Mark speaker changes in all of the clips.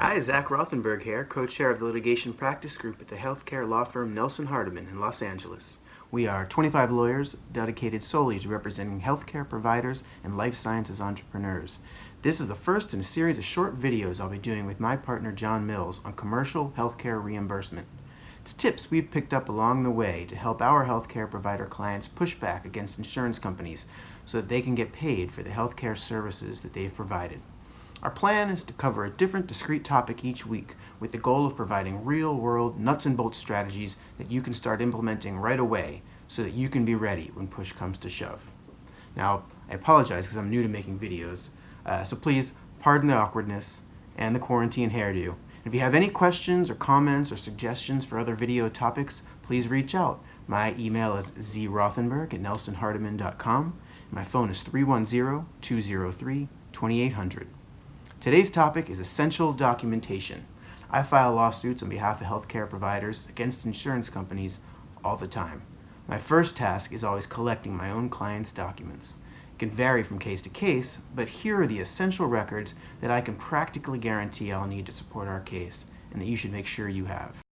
Speaker 1: Hi, Zach Rothenberg here, co-chair of the litigation practice group at the healthcare law firm Nelson Hardiman in Los Angeles. We are 25 lawyers dedicated solely to representing healthcare providers and life sciences entrepreneurs. This is the first in a series of short videos I'll be doing with my partner John Mills on commercial healthcare reimbursement. It's tips we've picked up along the way to help our healthcare provider clients push back against insurance companies so that they can get paid for the healthcare services that they've provided. Our plan is to cover a different discrete topic each week with the goal of providing real-world nuts and bolts strategies that you can start implementing right away so that you can be ready when push comes to shove. Now, I apologize because I'm new to making videos, so please pardon the awkwardness and the quarantine hairdo. If you have any questions or comments or suggestions for other video topics, please reach out. My email is zrothenberg@nelsonhardiman.com and my phone is 310-203-2800. Today's topic is essential documentation. I file lawsuits on behalf of healthcare providers against insurance companies all the time. My first task is always collecting my own clients' documents. It can vary from case to case, but here are the essential records that I can practically guarantee I'll need to support our case and that you should make sure you have.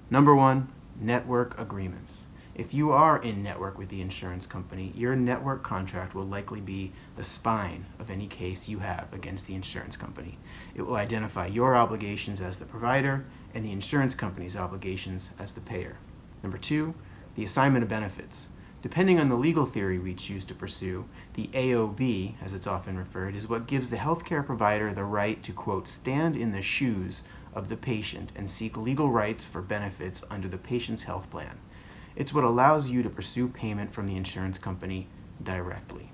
Speaker 1: Number one, network agreements. If you are in network with the insurance company, your network contract will likely be the spine of any case you have against the insurance company. It will identify your obligations as the provider and the insurance company's obligations as the payer. Number two, the assignment of benefits. Depending on the legal theory we choose to pursue, the AOB, as it's often referred, is what gives the healthcare provider the right to, quote, stand in the shoes of the patient and seek legal rights for benefits under the patient's health plan. It's what allows you to pursue payment from the insurance company directly.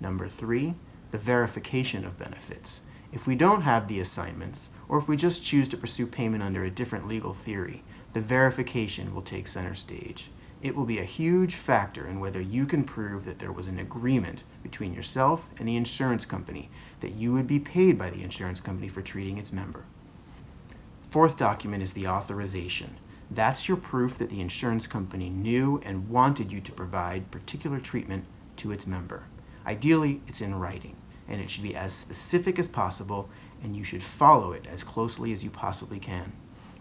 Speaker 1: Number three, the verification of benefits. If we don't have the assignments, or if we just choose to pursue payment under a different legal theory, the verification will take center stage. It will be a huge factor in whether you can prove that there was an agreement between yourself and the insurance company that you would be paid by the insurance company for treating its member. Fourth document is the authorization. That's your proof that the insurance company knew and wanted you to provide particular treatment to its member. Ideally, it's in writing, and it should be as specific as possible, and you should follow it as closely as you possibly can.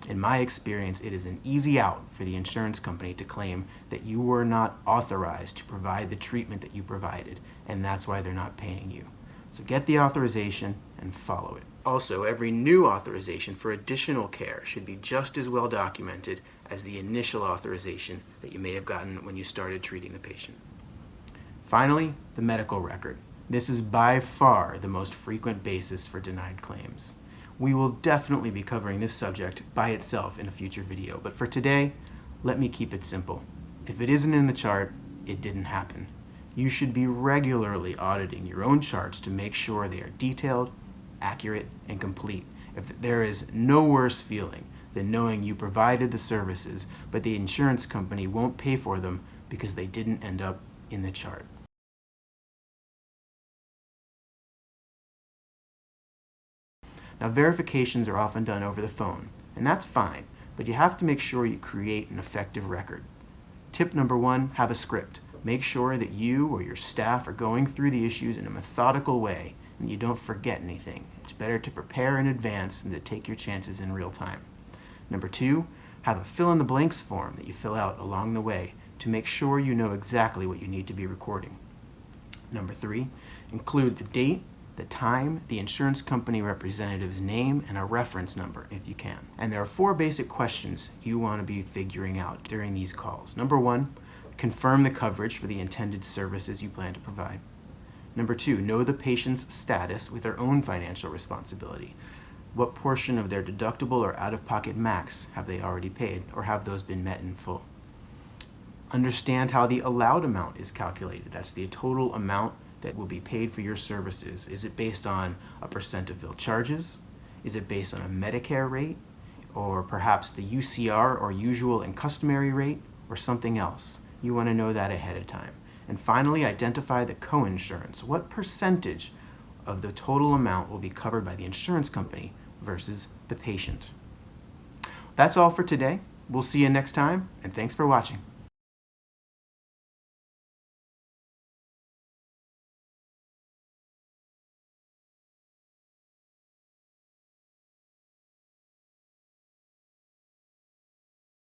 Speaker 1: In my experience, it is an easy out for the insurance company to claim that you were not authorized to provide the treatment that you provided, and that's why they're not paying you. So get the authorization and follow it. Also, every new authorization for additional care should be just as well documented as the initial authorization that you may have gotten when you started treating the patient. Finally, the medical record. This is by far the most frequent basis for denied claims. We will definitely be covering this subject by itself in a future video, but for today, let me keep it simple. If it isn't in the chart, it didn't happen. You should be regularly auditing your own charts to make sure they are detailed, accurate, and complete. If there is no worse feeling than knowing you provided the services, but the insurance company won't pay for them because they didn't end up in the chart. Now, verifications are often done over the phone, and that's fine, but you have to make sure you create an effective record. Tip number one, have a script. Make sure that you or your staff are going through the issues in a methodical way and you don't forget anything. It's better to prepare in advance than to take your chances in real time. Number two, have a fill-in-the-blanks form that you fill out along the way to make sure you know exactly what you need to be recording. Number three, include the date, the time, the insurance company representative's name, and a reference number if you can. And there are four basic questions you want to be figuring out during these calls. Number one, confirm the coverage for the intended services you plan to provide. Number two, know the patient's status with their own financial responsibility. What portion of their deductible or out-of-pocket max have they already paid, or have those been met in full? Understand how the allowed amount is calculated. That's the total amount that will be paid for your services. Is it based on a percent of billed charges? Is it based on a Medicare rate? Or perhaps the UCR or usual and customary rate, or something else? You want to know that ahead of time. And finally, identify the coinsurance. What percentage of the total amount will be covered by the insurance company versus the patient? That's all for today. We'll see you next time, and thanks for watching.